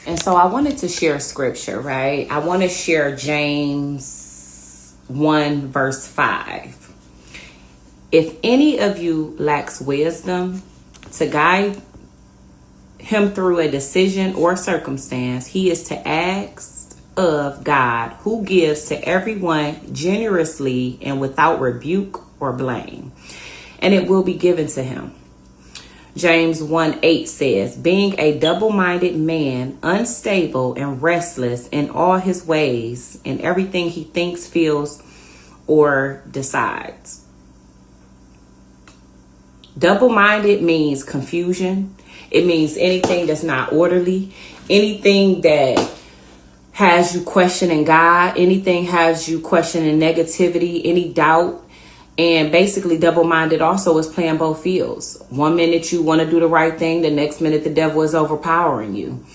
And so I wanted to share scripture, right? I want to share James 1 verse 5. If any of you lacks wisdom to guide him through a decision or circumstance, he is to ask of God, who gives to everyone generously and without rebuke or blame, and it will be given to him. James 1:8 says, being a double-minded man, unstable and restless in all his ways, in everything he thinks, feels, or decides. Double-minded means confusion. It means anything that's not orderly, anything that has you questioning God, anything has you questioning negativity, any doubt. And basically double-minded also is playing both fields. 1 minute you want to do the right thing, the next minute the devil is overpowering you.